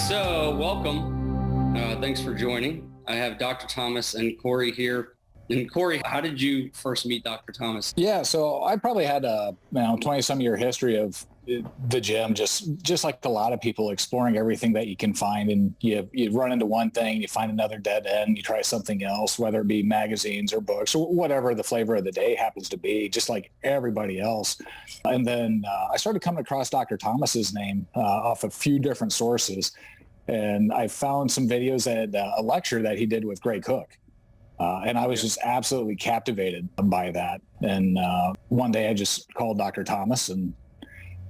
So welcome. Thanks for joining. I have Dr. Thomas and Corey here. And Corey, how did you first meet Dr. Thomas? Yeah, so I probably had a 20-some year history of the gym, just like a lot of people, exploring everything that you can find. And you run into one thing, you find another dead end, you try something else, whether it be magazines or books or whatever the flavor of the day happens to be, just like everybody else. And then I started coming across Dr. Thomas's name off a few different sources. And I found some videos at a lecture that he did with Gray Cook. And I was just absolutely captivated by that. And one day I just called Dr. Thomas and,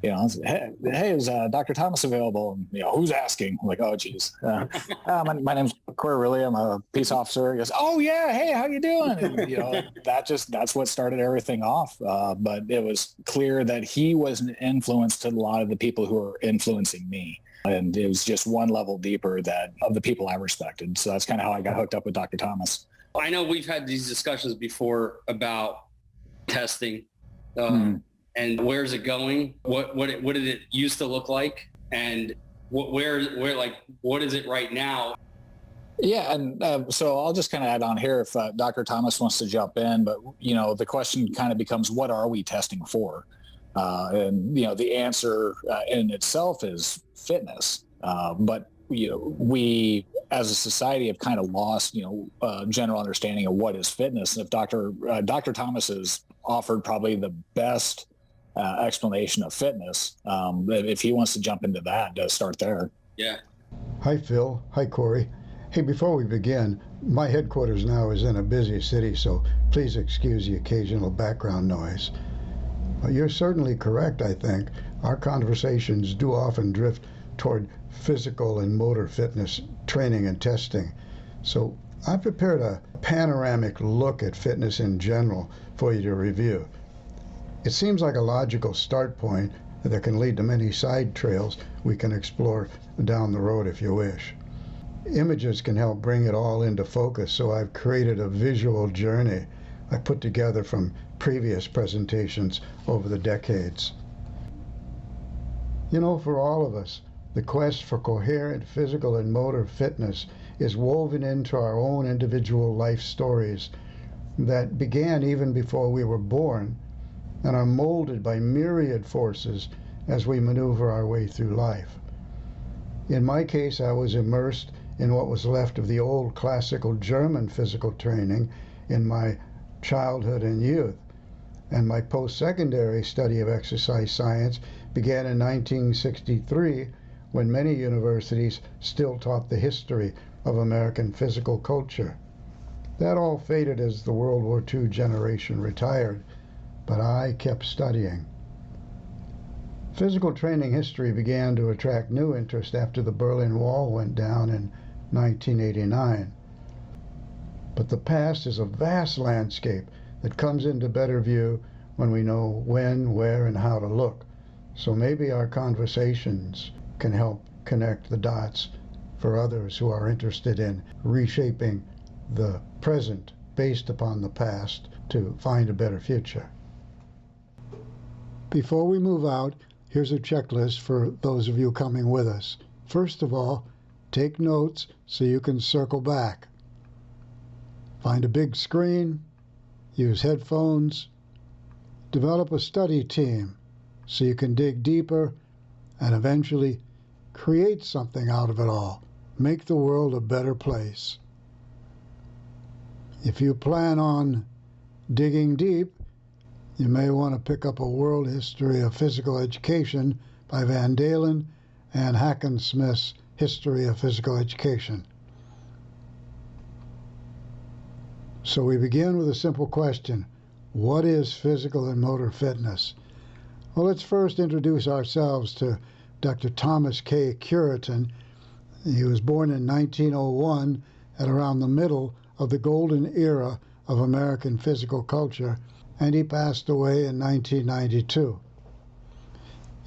I said, hey, is Dr. Thomas available? And, who's asking? I'm like, oh, geez. My name's Corey Riley. I'm a peace officer. He goes, oh, yeah. Hey, how you doing? And, that's what started everything off. But it was clear that he was an influence to a lot of the people who were influencing me. And it was just one level deeper of the people I respected. So that's kind of how I got hooked up with Dr. Thomas. I know we've had these discussions before about testing and where's it going? What did it used to look like? And where what is it right now? Yeah. And so I'll just kind of add on here if Dr. Thomas wants to jump in, but the question kind of becomes, what are we testing for? And the answer in itself is fitness. But we as a society have kind of lost, general understanding of what is fitness. And if Dr. Thomas has offered probably the best explanation of fitness, if he wants to jump into that, start there. Yeah. Hi, Phil. Hi, Corey. Hey, before we begin, my headquarters now is in a busy city, so please excuse the occasional background noise. You're certainly correct, I think. Our conversations do often drift toward physical and motor fitness training and testing. So I prepared a panoramic look at fitness in general for you to review. It seems like a logical start point that can lead to many side trails we can explore down the road if you wish. Images can help bring it all into focus, so I've created a visual journey I put together from previous presentations over the decades. For all of us, the quest for coherent physical and motor fitness is woven into our own individual life stories that began even before we were born and are molded by myriad forces as we maneuver our way through life. In my case, I was immersed in what was left of the old classical German physical training in my childhood and youth, and my post-secondary study of exercise science began in 1963 when many universities still taught the history of American physical culture. That all faded as the World War II generation retired, but I kept studying. Physical training history began to attract new interest after the Berlin Wall went down in 1989. But the past is a vast landscape that comes into better view when we know when, where, and how to look. So maybe our conversations can help connect the dots for others who are interested in reshaping the present based upon the past to find a better future. Before we move out, here's a checklist for those of you coming with us. First of all, take notes so you can circle back. Find a big screen, use headphones, develop a study team so you can dig deeper and eventually create something out of it all. Make the world a better place. If you plan on digging deep, you may want to pick up a World History of Physical Education by Van Dalen and Hackensmith's History of Physical Education. So we begin with a simple question. What is physical and motor fitness? Well, let's first introduce ourselves to Dr. Thomas K. Cureton. He was born in 1901 at around the middle of the golden era of American physical culture, and he passed away in 1992.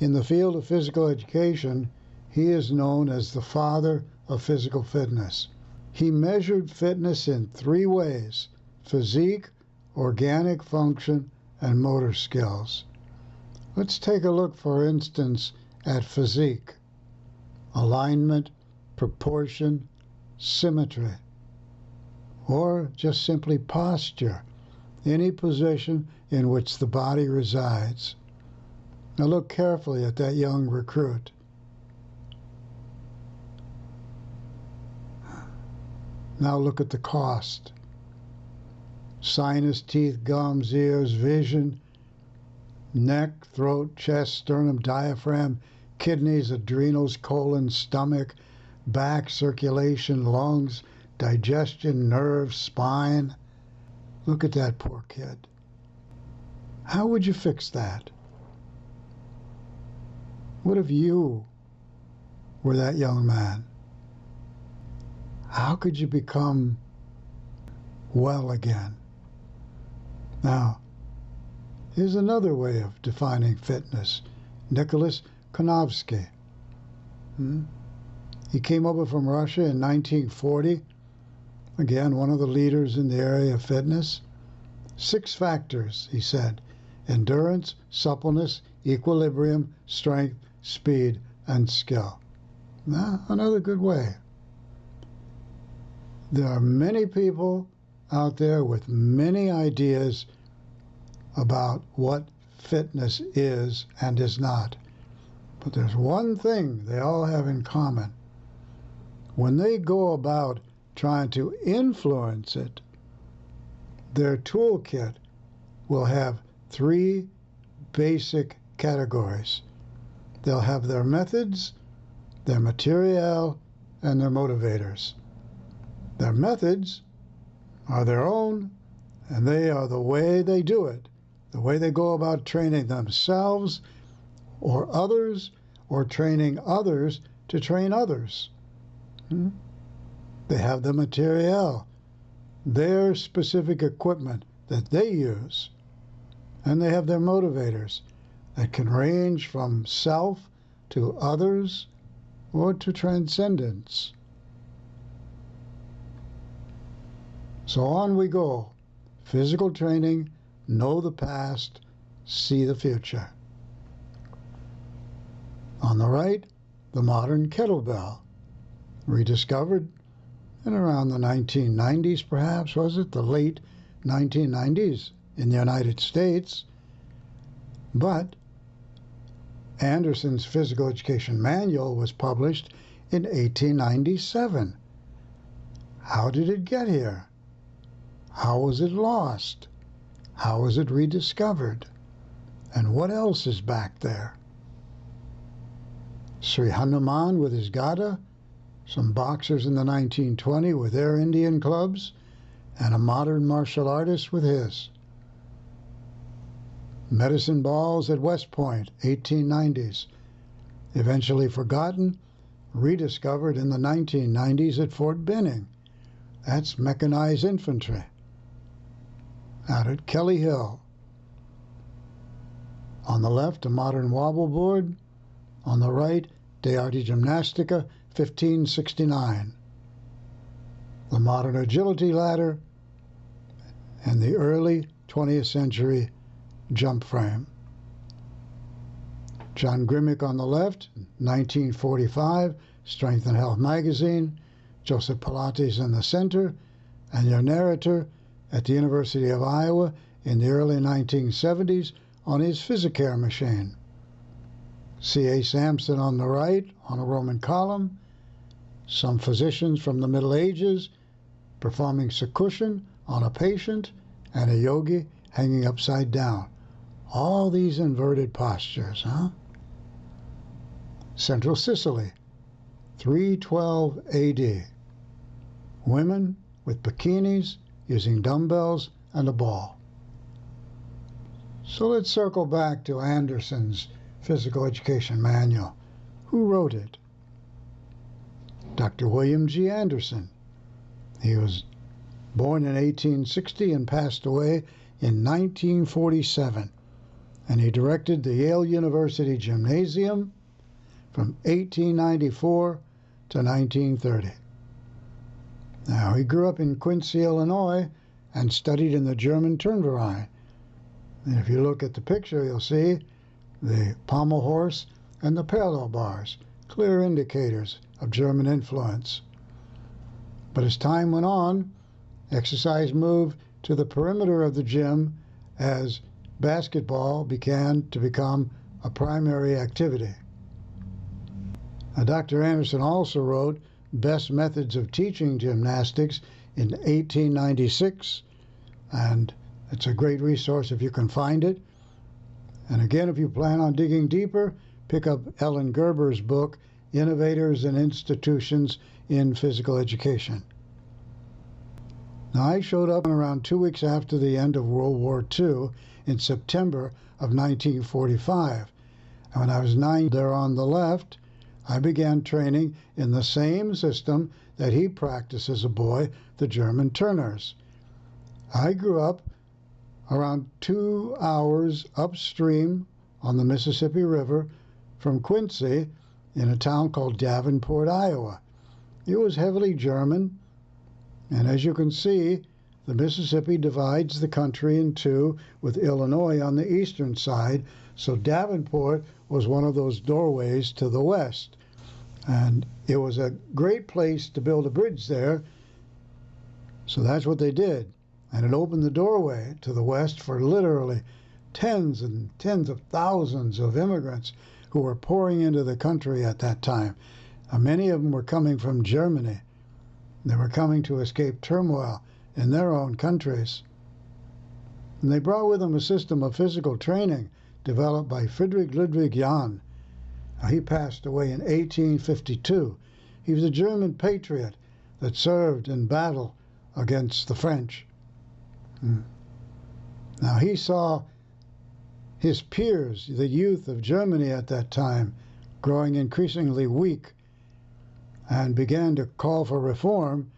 In the field of physical education, he is known as the father of physical fitness. He measured fitness in three ways: physique, organic function, and motor skills. Let's take a look, for instance, at physique. Alignment, proportion, symmetry, or just simply posture, any position in which the body resides. Now look carefully at that young recruit. Now look at the cost. Sinus, teeth, gums, ears, vision, neck, throat, chest, sternum, diaphragm, kidneys, adrenals, colon, stomach, back, circulation, lungs, digestion, nerves, spine. Look at that poor kid. How would you fix that? What if you were that young man? How could you become well again? Now, here's another way of defining fitness. Nicholas Konovsky. He came over from Russia in 1940. Again, one of the leaders in the area of fitness. 6 factors, he said: endurance, suppleness, equilibrium, strength, speed, and skill. Now, another good way. There are many people out there with many ideas about what fitness is and is not. But there's one thing they all have in common. When they go about trying to influence it, their toolkit will have 3 basic categories. They'll have their methods, their material, and their motivators. Their methods are their own, and they are the way they do it, the way they go about training themselves or others, or training others to train others. They have the material, their specific equipment that they use, and they have their motivators that can range from self to others or to transcendence. So on we go. Physical training, know the past, see the future. On the right, the modern kettlebell, rediscovered in around the 1990s, perhaps, was it? The late 1990s in the United States. But Anderson's Physical Education Manual was published in 1897. How did it get here? How was it lost? How was it rediscovered? And what else is back there? Sri Hanuman with his Gada, some boxers in the 1920s with their Indian clubs, and a modern martial artist with his. Medicine balls at West Point, 1890s, eventually forgotten, rediscovered in the 1990s at Fort Benning. That's mechanized infantry. Out at Kelly Hill. On the left, a modern wobble board. On the right, De Arte Gymnastica, 1569. The modern agility ladder and the early 20th century jump frame. John Grimmick on the left, 1945, Strength and Health magazine. Joseph Pilates in the center, and your narrator at the University of Iowa in the early 1970s on his Physicare machine. C.A. Sampson on the right on a Roman column. Some physicians from the Middle Ages performing Sakushan on a patient, and a yogi hanging upside down. All these inverted postures, Central Sicily, 312 AD. Women with bikinis using dumbbells and a ball. So let's circle back to Anderson's Physical Education Manual. Who wrote it? Dr. William G. Anderson. He was born in 1860 and passed away in 1947. And he directed the Yale University Gymnasium from 1894 to 1930. Now, he grew up in Quincy, Illinois, and studied in the German Turnverein. And if you look at the picture, you'll see the pommel horse and the parallel bars. clear indicators of German influence. But as time went on, exercise moved to the perimeter of the gym as basketball began to become a primary activity. Dr. Anderson also wrote Best Methods of Teaching Gymnastics in 1896, and it's a great resource if you can find it. And again, if you plan on digging deeper, pick up Ellen Gerber's book, Innovators and Institutions in Physical Education. Now, I showed up around 2 weeks after the end of World War II in September of 1945. And when I was 9 there on the left, I began training in the same system that he practiced as a boy, the German turners. I grew up around 2 hours upstream on the Mississippi River from Quincy in a town called Davenport, Iowa. It was heavily German, and as you can see, the Mississippi divides the country in two, with Illinois on the eastern side, so Davenport was one of those doorways to the west. And it was a great place to build a bridge there, so that's what they did. And it opened the doorway to the west for literally tens and tens of thousands of immigrants who were pouring into the country at that time. Many of them were coming from Germany. They were coming to escape turmoil in their own countries. And they brought with them a system of physical training developed by Friedrich Ludwig Jahn. He passed away in 1852. He was a German patriot that served in battle against the French. Now, he saw his peers, the youth of Germany at that time, growing increasingly weak, and began to call for reform,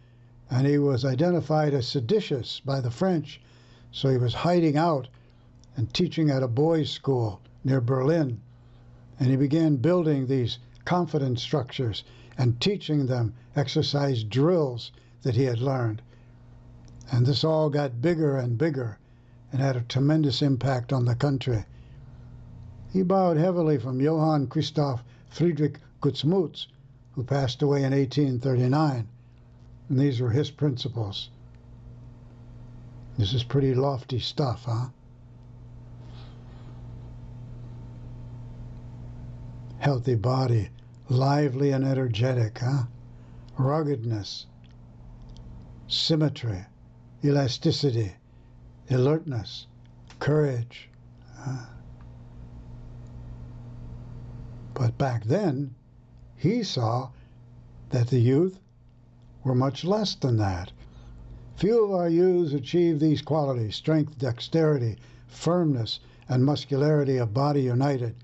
and he was identified as seditious by the French, so he was hiding out and teaching at a boys' school near Berlin. And he began building these confidence structures and teaching them exercise drills that he had learned. And this all got bigger and bigger and had a tremendous impact on the country. He borrowed heavily from Johann Christoph Friedrich Gutzmuth, who passed away in 1839. And these were his principles. This is pretty lofty stuff, huh? Healthy body, lively and energetic, huh? Ruggedness, symmetry, elasticity, alertness, courage. But back then, he saw that the youth were much less than that. Few of our youths achieve these qualities: strength, dexterity, firmness, and muscularity of body united.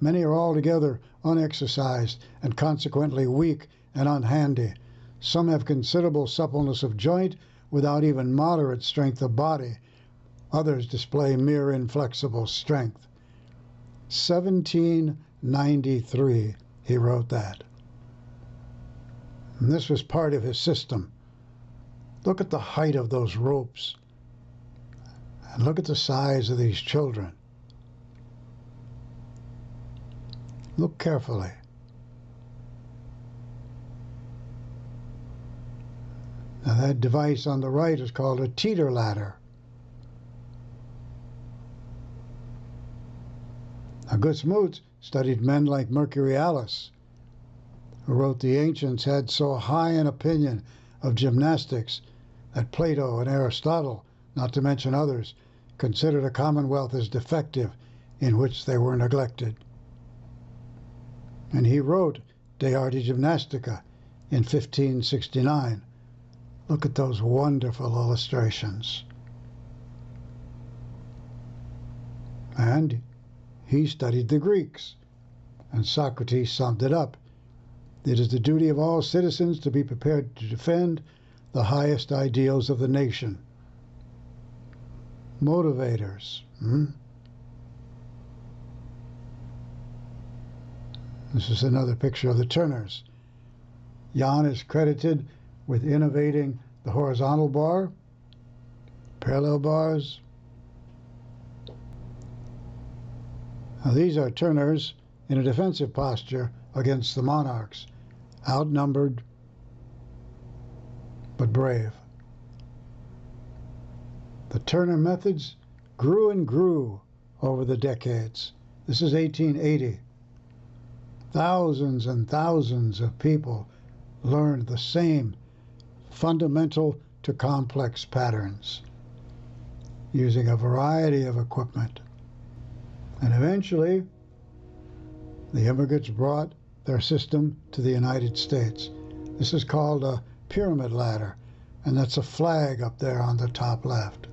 Many are altogether unexercised and consequently weak and unhandy. Some have considerable suppleness of joint without even moderate strength of body. Others display mere inflexible strength. 1793, he wrote that. And this was part of his system. Look at the height of those ropes. And look at the size of these children. Look carefully. Now that device on the right is called a teeter ladder. Now Gutzmuth studied men like Mercurialis, who wrote the ancients had so high an opinion of gymnastics that Plato and Aristotle, not to mention others, considered a commonwealth as defective in which they were neglected. And he wrote De Arte Gymnastica in 1569. Look at those wonderful illustrations. And he studied the Greeks, and Socrates summed it up. It is the duty of all citizens to be prepared to defend the highest ideals of the nation. Motivators. This is another picture of the turners. Jan is credited with innovating the horizontal bar, parallel bars. Now these are turners in a defensive posture against the monarchs, outnumbered but brave. The Turner methods grew and grew over the decades. This is 1880. Thousands and thousands of people learned the same fundamental to complex patterns using a variety of equipment. And eventually, the immigrants brought their system to the United States. This is called a pyramid ladder, and that's a flag up there on the top left.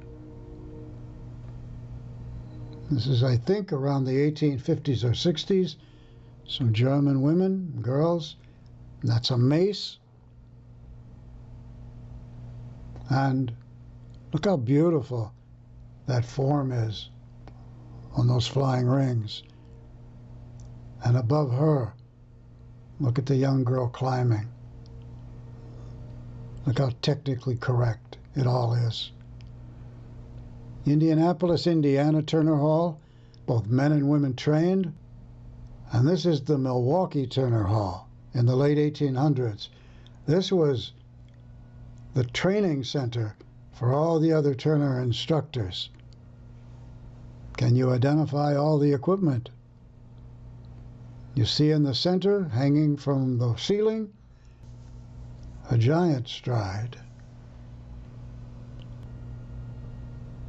This is, I think, around the 1850s or 60s. Some German women, girls, and that's a mace. And look how beautiful that form is on those flying rings. And above her, look at the young girl climbing. Look how technically correct it all is. Indianapolis, Indiana Turner Hall, both men and women trained. And this is the Milwaukee Turner Hall in the late 1800s. This was the training center for all the other Turner instructors. Can you identify all the equipment? You see in the center, hanging from the ceiling, a giant stride.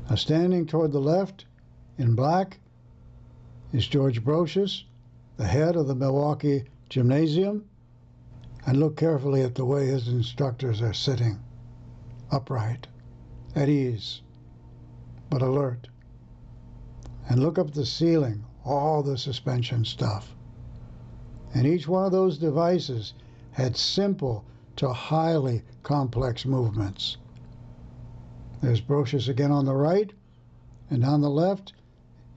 Now standing toward the left, in black, is George Brocious, the head of the Milwaukee Gymnasium. And look carefully at the way his instructors are sitting, upright, at ease, but alert. And look up the ceiling, all the suspension stuff. And each one of those devices had simple to highly complex movements. There's Brocious again on the right, and on the left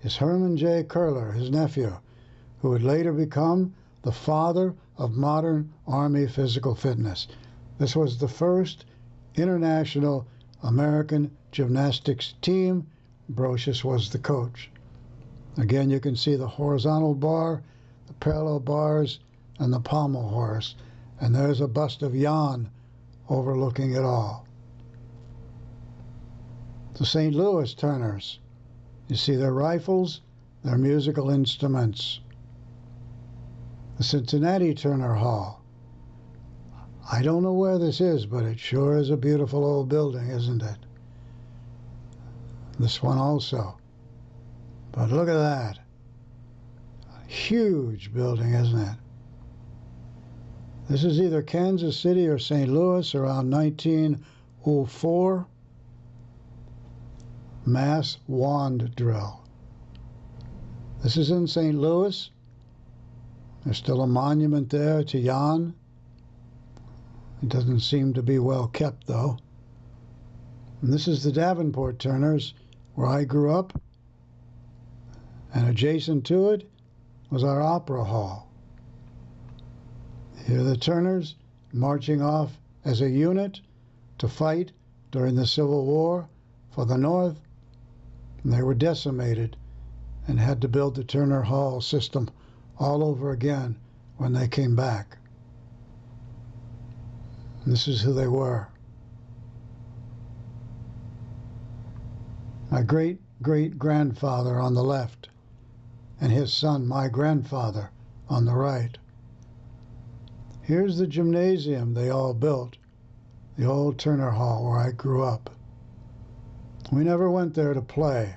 is Herman J. Curler, his nephew, who would later become the father of modern Army physical fitness. This was the first international American gymnastics team. Brocious was the coach. Again, you can see the horizontal bar, the parallel bars, and the pommel horse. And there's a bust of Jan overlooking it all. The St. Louis Turners. You see their rifles, their musical instruments. The Cincinnati Turner Hall. I don't know where this is, but it sure is a beautiful old building, isn't it? This one also. But look at that. A huge building, isn't it? This is either Kansas City or St. Louis around 1904. Mass wand drill. This is in St. Louis. There's still a monument there to Jan. It doesn't seem to be well kept, though. And this is the Davenport Turners, where I grew up. And adjacent to it was our opera hall. Here are the Turners marching off as a unit to fight during the Civil War for the North. And they were decimated and had to build the Turner Hall system all over again when they came back. And this is who they were. My great-great-grandfather on the left, and his son, my grandfather, on the right. Here's the gymnasium they all built, the old Turner Hall where I grew up. We never went there to play.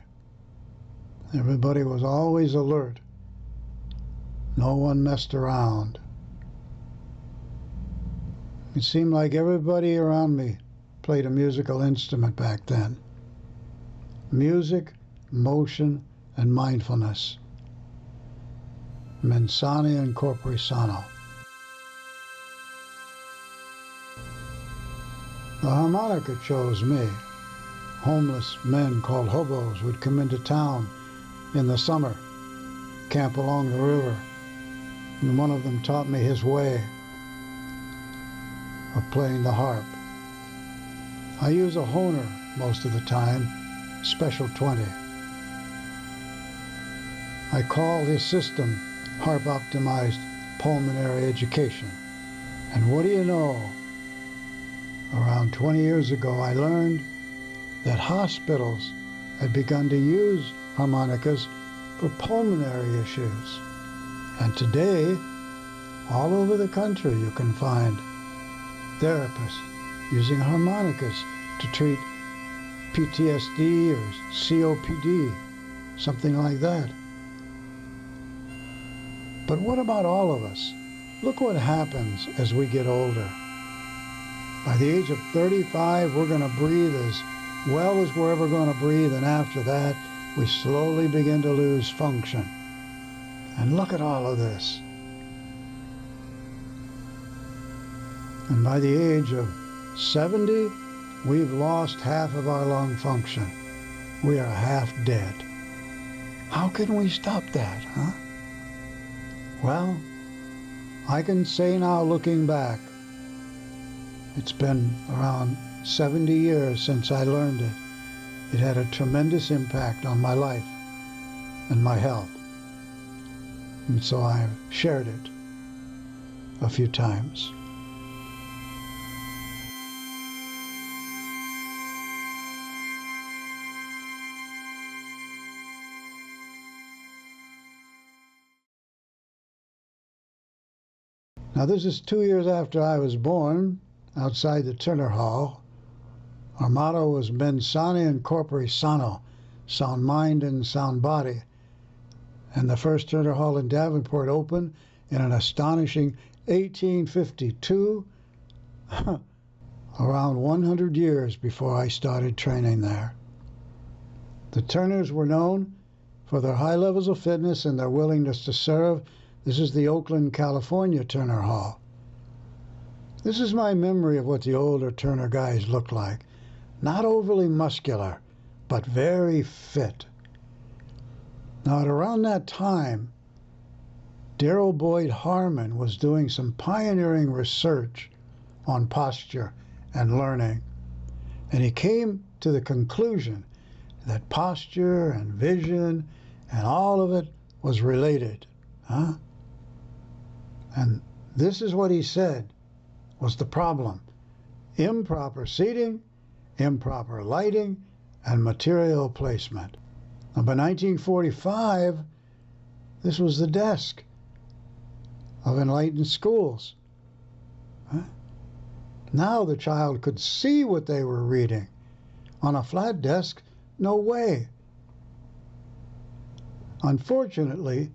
Everybody was always alert. No one messed around. It seemed like everybody around me played a musical instrument back then. Music, motion, and mindfulness. Mensani and corpore sano. The harmonica chose me. Homeless men called hobos would come into town in the summer, camp along the river, and one of them taught me his way of playing the harp. I use a Hohner most of the time, Special 20. I call his system harp optimized pulmonary education. And what do you know? Around 20 years ago, I learned that hospitals had begun to use harmonicas for pulmonary issues. And today, all over the country, you can find therapists using harmonicas to treat PTSD or COPD, something like that. But what about all of us? Look what happens as we get older. By the age of 35, we're going to breathe as well as we're ever going to breathe, and after that, we slowly begin to lose function. And look at all of this. And by the age of 70, we've lost half of our lung function. We are half dead. How can we stop that, huh? Well, I can say now, looking back, it's been around 70 years since I learned it. It had a tremendous impact on my life and my health. And so I've shared it a few times. Now, this is 2 years after I was born, outside the Turner Hall. Our motto was Mens Sana in Corpore Sano, sound mind and sound body. And the first Turner Hall in Davenport opened in an astonishing 1852, around 100 years before I started training there. The Turners were known for their high levels of fitness and their willingness to serve. This is the Oakland, California Turner Hall. This is my memory of what the older Turner guys looked like. Not overly muscular, but very fit. Now, at around that time, Darrell Boyd Harmon was doing some pioneering research on posture and learning, and he came to the conclusion that posture and vision and all of it was related. And this is what he said was the problem: improper seating, improper lighting, and material placement. Now, by 1945, this was the desk of enlightened schools. Now the child could see what they were reading. On a flat desk, no way. Unfortunately,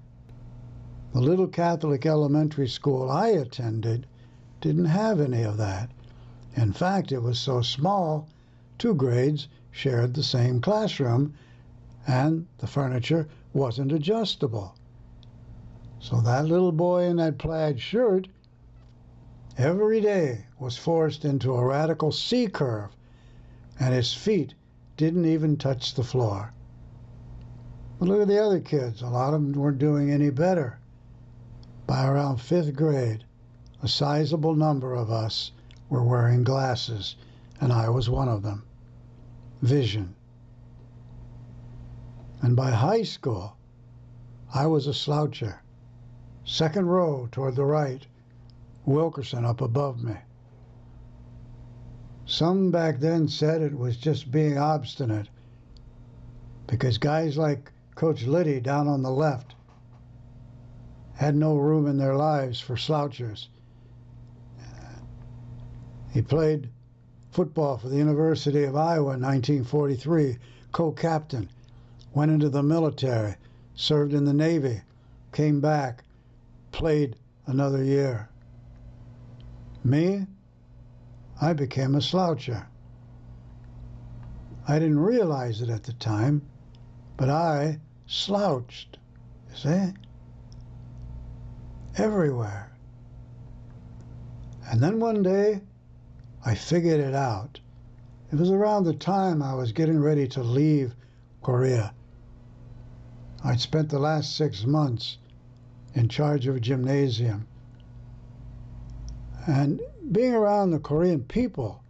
the little Catholic elementary school I attended didn't have any of that. In fact, it was so small, 2 grades shared the same classroom, and the furniture wasn't adjustable. So that little boy in that plaid shirt every day was forced into a radical C curve, and his feet didn't even touch the floor. But look at the other kids. A lot of them weren't doing any better. By around 5th grade, a sizable number of us were wearing glasses, and I was one of them. Vision. And by high school, I was a sloucher. 2nd row toward the right, Wilkerson up above me. Some back then said it was just being obstinate, because guys like Coach Liddy down on the left had no room in their lives for slouchers. He played football for the University of Iowa in 1943, co-captain, went into the military, served in the Navy, came back, played another year. Me, I became a sloucher. I didn't realize it at the time, but I slouched, you see? Everywhere. And then one day, I figured it out. It was around the time I was getting ready to leave Korea. I'd spent the last 6 months in charge of a gymnasium. And being around the Korean people,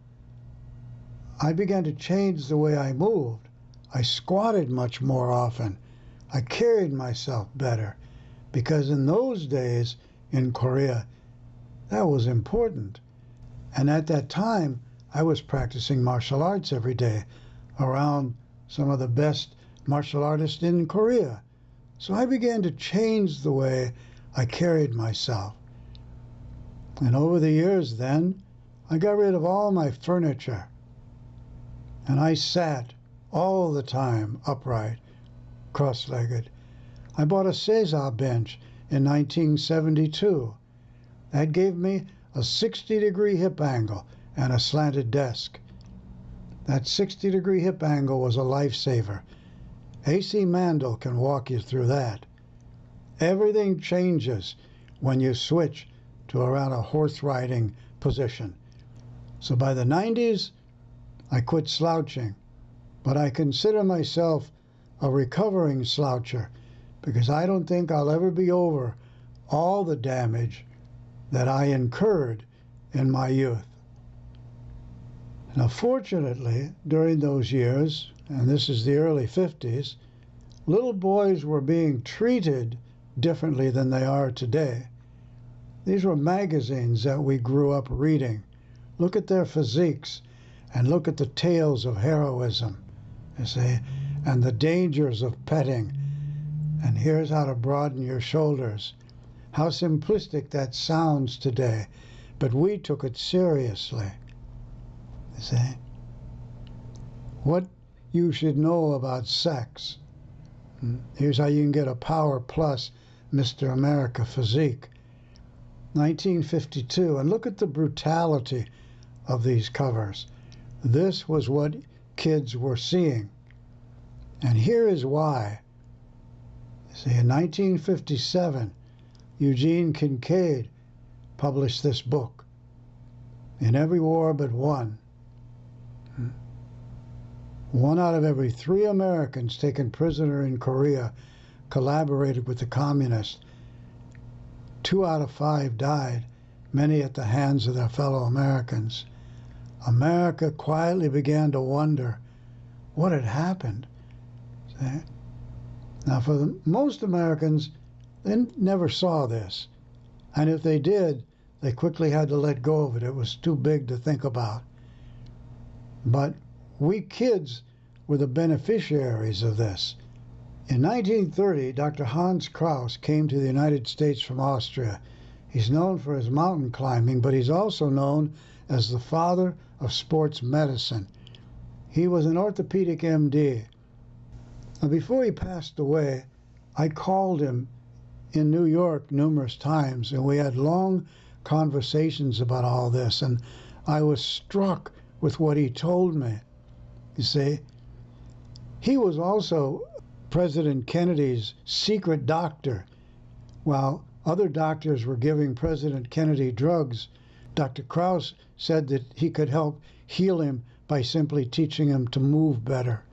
I began to change the way I moved. I squatted much more often. I carried myself better, because in those days, in Korea. That was important. And at that time, I was practicing martial arts every day around some of the best martial artists in Korea. So I began to change the way I carried myself. And over the years then, I got rid of all my furniture. And I sat all the time upright, cross-legged. I bought a Cesar bench in 1972. That gave me a 60-degree hip angle and a slanted desk. That 60-degree hip angle was a lifesaver. A.C. Mandel can walk you through that. Everything changes when you switch to around a horse riding position. So by the 90s, I quit slouching, but I consider myself a recovering sloucher because I don't think I'll ever be over all the damage that I incurred in my youth. Now, fortunately, during those years, and this is the early 50s, little boys were being treated differently than they are today. These were magazines that we grew up reading. Look at their physiques and look at the tales of heroism, you see, and the dangers of petting. And here's how to broaden your shoulders. How simplistic that sounds today, but we took it seriously. You see? What you should know about sex. Here's how you can get a Power Plus Mr. America physique. 1952, and look at the brutality of these covers. This was what kids were seeing. And here is why. See, in 1957, Eugene Kincaid published this book, In Every War But One. 1 out of every 3 Americans taken prisoner in Korea collaborated with the communists. 2 out of 5 died, many at the hands of their fellow Americans. America quietly began to wonder what had happened. See? Now, for most Americans, they never saw this. And if they did, they quickly had to let go of it. It was too big to think about. But we kids were the beneficiaries of this. In 1930, Dr. Hans Kraus came to the United States from Austria. He's known for his mountain climbing, but he's also known as the father of sports medicine. He was an orthopedic MD. Now, before he passed away, I called him in New York numerous times, and we had long conversations about all this, and I was struck with what he told me. You see, he was also President Kennedy's secret doctor. While other doctors were giving President Kennedy drugs, Dr. Kraus said that he could help heal him by simply teaching him to move better.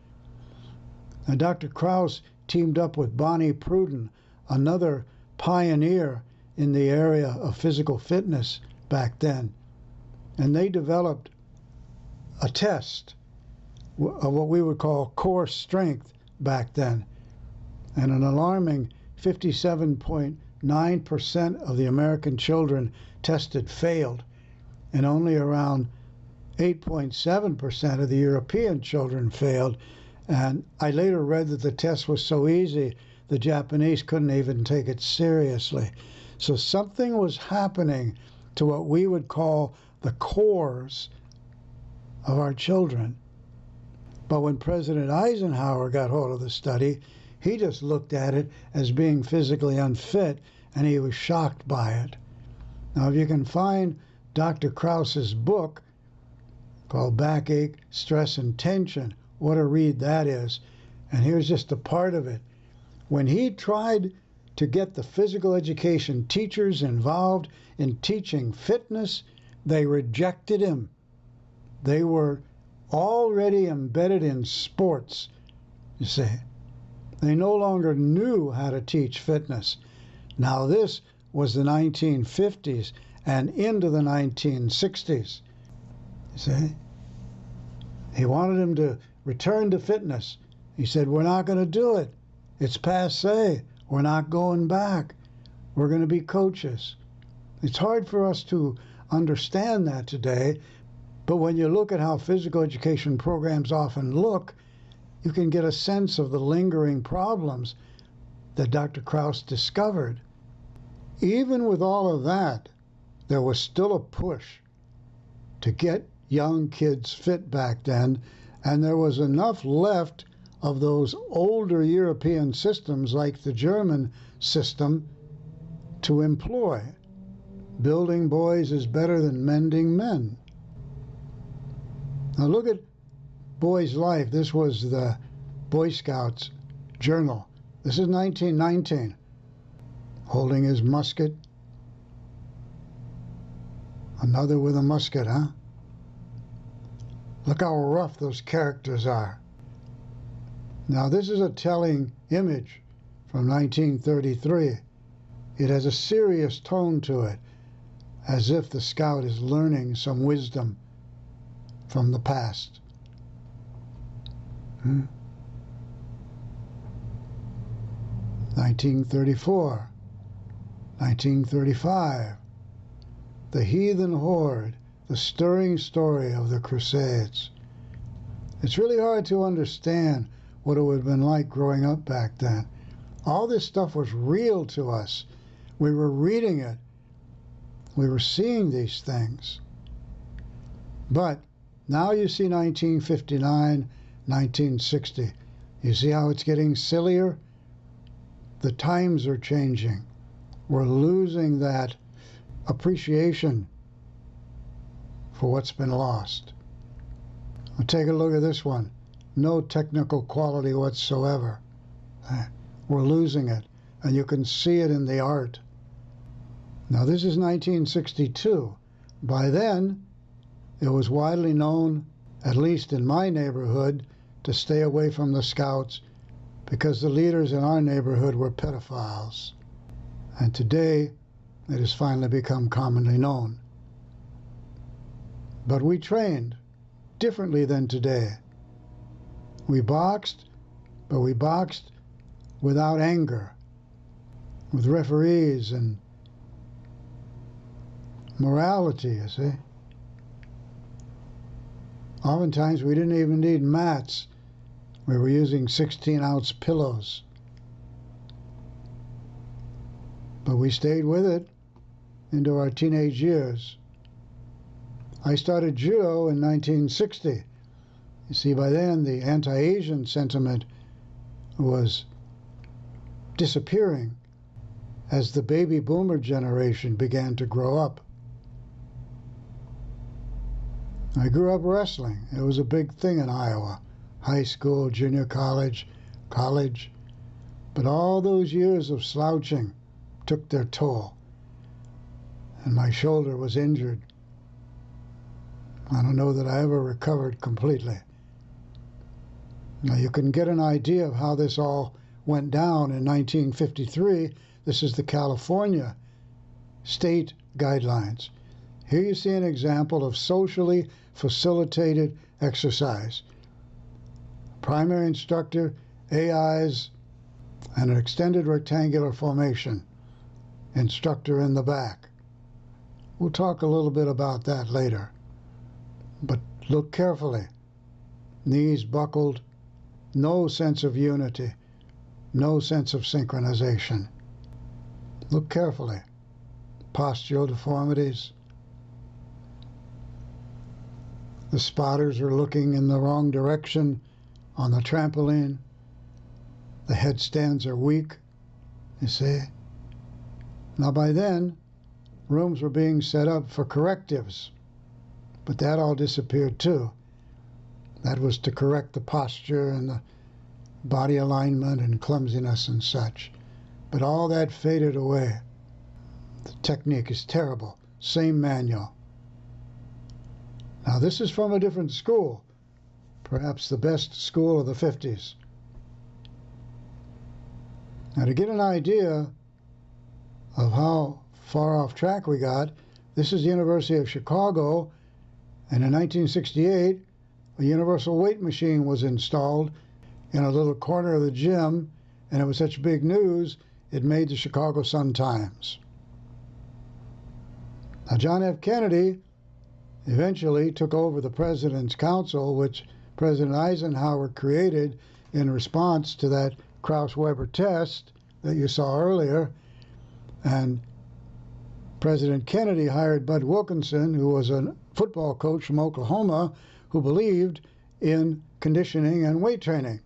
And Dr. Kraus teamed up with Bonnie Pruden, another pioneer in the area of physical fitness back then. And they developed a test of what we would call core strength back then. And an alarming 57.9% of the American children tested failed, and only around 8.7% of the European children failed. And I later read that the test was so easy, the Japanese couldn't even take it seriously. So something was happening to what we would call the cores of our children. But when President Eisenhower got hold of the study, he just looked at it as being physically unfit, and he was shocked by it. Now, if you can find Dr. Kraus's book called Backache, Stress, and Tension, what a read that is. And here's just a part of it. When he tried to get the physical education teachers involved in teaching fitness, they rejected him. They were already embedded in sports, you see. They no longer knew how to teach fitness. Now, this was the 1950s and into the 1960s, you see. He wanted him to return to fitness. He said, we're not going to do it. It's passé. We're not going back. We're going to be coaches. It's hard for us to understand that today, but when you look at how physical education programs often look, you can get a sense of the lingering problems that Dr. Kraus discovered. Even with all of that, there was still a push to get young kids fit back then, and there was enough left of those older European systems like the German system to employ. Building boys is better than mending men. Now look at Boy's life. This was the Boy Scouts journal. This is 1919. Holding his musket. Another with a musket, huh? Look how rough those characters are. Now this is a telling image from 1933. It has a serious tone to it, as if the scout is learning some wisdom from the past. 1934, 1935, the heathen horde, the stirring story of the Crusades. It's really hard to understand what it would have been like growing up back then. All this stuff was real to us. We were reading it. We were seeing these things. But now you see 1959, 1960. You see how it's getting sillier? The times are changing. We're losing that appreciation for what's been lost. Well, take a look at this one. No technical quality whatsoever. We're losing it, and you can see it in the art. Now this is 1962. By then, it was widely known, at least in my neighborhood, to stay away from the Scouts because the leaders in our neighborhood were pedophiles. And today, it has finally become commonly known. But we trained differently than today. We boxed, but we boxed without anger, with referees and morality, you see. Oftentimes we didn't even need mats. We were using 16-ounce pillows. But we stayed with it into our teenage years. I started judo in 1960. You see, by then the anti-Asian sentiment was disappearing as the baby boomer generation began to grow up. I grew up wrestling. It was a big thing in Iowa. High school, junior college, college. But all those years of slouching took their toll. And my shoulder was injured. I don't know that I ever recovered completely. Now you can get an idea of how this all went down in 1953. This is the California state guidelines. Here you see an example of socially facilitated exercise. Primary instructor, AIs, and an extended rectangular formation. Instructor in the back. We'll talk a little bit about that later. But look carefully. Knees buckled, no sense of unity, no sense of synchronization. Look carefully. Postural deformities. The spotters are looking in the wrong direction on the trampoline. The headstands are weak, you see. Now by then, rooms were being set up for correctives, but that all disappeared too. That was to correct the posture and the body alignment and clumsiness and such. But all that faded away. The technique is terrible. Same manual. Now this is from a different school, perhaps the best school of the 50s. Now to get an idea of how far off track we got, this is the University of Chicago, and in 1968, a universal weight machine was installed in a little corner of the gym, and it was such big news, it made the Chicago Sun-Times. Now, John F. Kennedy eventually took over the President's Council, which President Eisenhower created in response to that Kraus-Weber test that you saw earlier. And President Kennedy hired Bud Wilkinson, who was a football coach from Oklahoma, who believed in conditioning and weight training.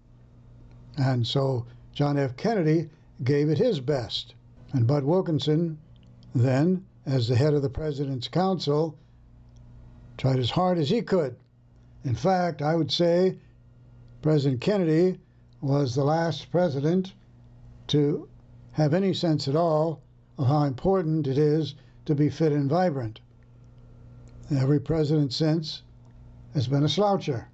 And so John F. Kennedy gave it his best. And Bud Wilkinson, then, as the head of the President's Council, tried as hard as he could. In fact, I would say President Kennedy was the last president to have any sense at all of how important it is to be fit and vibrant. Every president since has been a sloucher.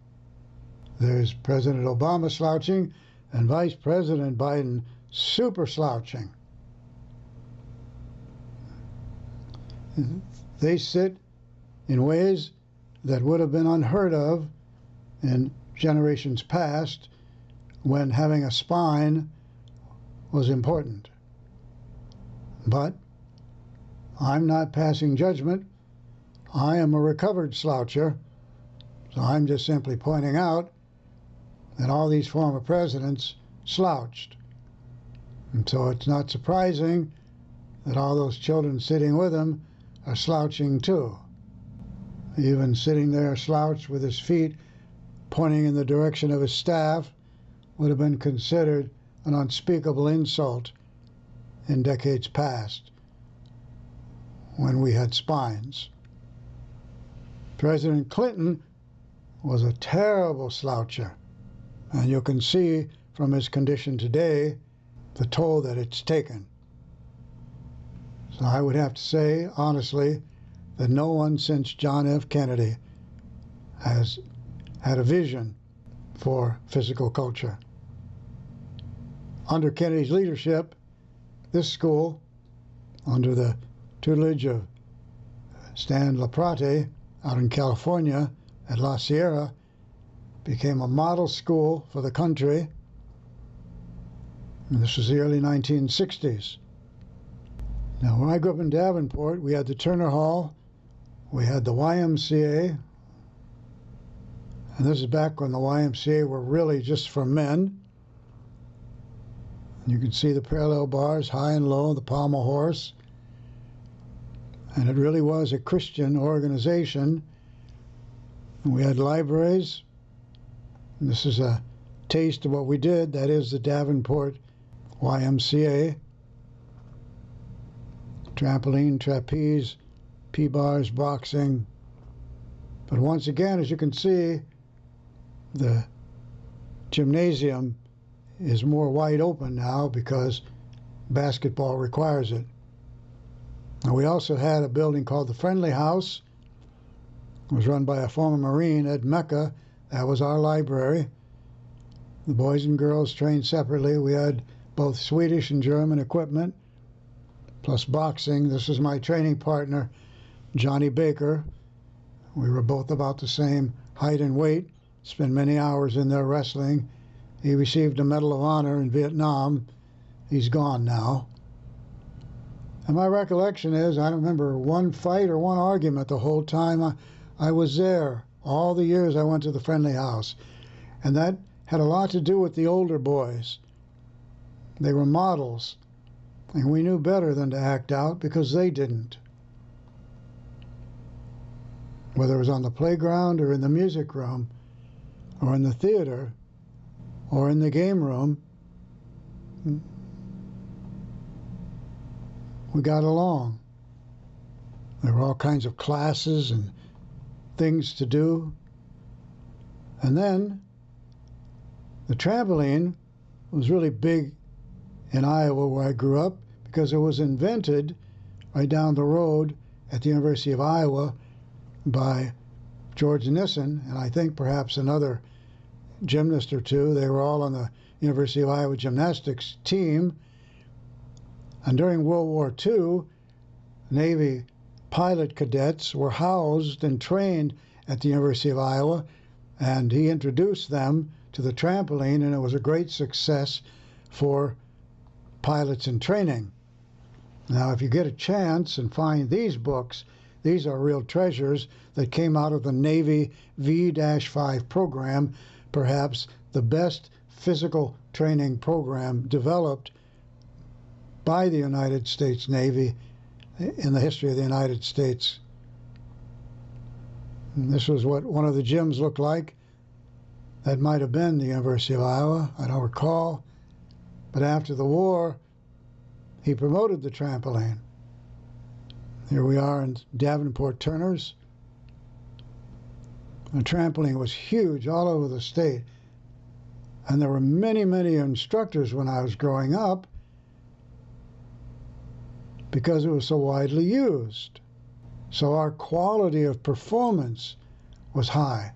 There's President Obama slouching and Vice President Biden super slouching. They sit in ways that would have been unheard of in generations past, when having a spine was important. But I'm not passing judgment. I am a recovered sloucher, so I'm just simply pointing out that all these former presidents slouched. And so it's not surprising that all those children sitting with him are slouching too. Even sitting there slouched with his feet pointing in the direction of his staff would have been considered an unspeakable insult in decades past when we had spines. President Clinton was a terrible sloucher, and you can see from his condition today the toll that it's taken. So I would have to say, honestly, that no one since John F. Kennedy has had a vision for physical culture. Under Kennedy's leadership, this school, under the tutelage of Stan LaPrate out in California at La Sierra, became a model school for the country. And this was the early 1960s. Now, when I grew up in Davenport, we had the Turner Hall, we had the YMCA, and this is back when the YMCA were really just for men. You can see the parallel bars, high and low, the pommel horse. And it really was a Christian organization. And we had libraries. And this is a taste of what we did. That is the Davenport YMCA. Trampoline, trapeze, P-bars, boxing. But once again, as you can see, the gymnasium is more wide open now because basketball requires it. Now, we also had a building called the Friendly House. It was run by a former Marine, Ed Mecca. That was our library. The boys and girls trained separately. We had both Swedish and German equipment, plus boxing. This is my training partner, Johnny Baker. We were both about the same height and weight. Spent many hours in there wrestling. He received a Medal of Honor in Vietnam. He's gone now. And my recollection is I don't remember one fight or one argument the whole time I was there, all the years I went to the Friendly House. And that had a lot to do with the older boys. They were models, and we knew better than to act out because they didn't. Whether it was on the playground or in the music room or in the theater or in the game room, we got along. There were all kinds of classes and things to do. And then the trampoline was really big in Iowa where I grew up because it was invented right down the road at the University of Iowa by George Nissen, and I think perhaps another gymnast or two. They were all on the University of Iowa gymnastics team. And during World War II, Navy pilot cadets were housed and trained at the University of Iowa, and he introduced them to the trampoline, and it was a great success for pilots in training. Now, if you get a chance and find these books, These are real treasures that came out of the Navy V-5 program, perhaps the best physical training program developed by the United States Navy in the history of the United States. And this was what one of the gyms looked like. That might have been the University of Iowa, I don't recall. But after the war, he promoted the trampoline. Here we are in Davenport Turners. The trampoline was huge all over the state. And there were many, many instructors when I was growing up because it was so widely used. So our quality of performance was high.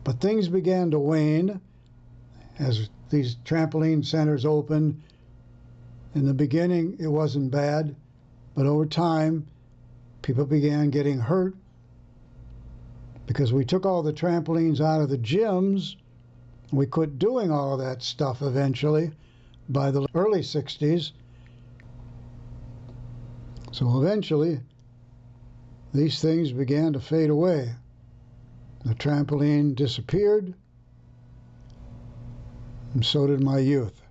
But things began to wane as these trampoline centers opened. In the beginning, it wasn't bad, but over time, people began getting hurt because we took all the trampolines out of the gyms. We quit doing all of that stuff eventually by the early 60s. So eventually, these things began to fade away. The trampoline disappeared, and so did my youth.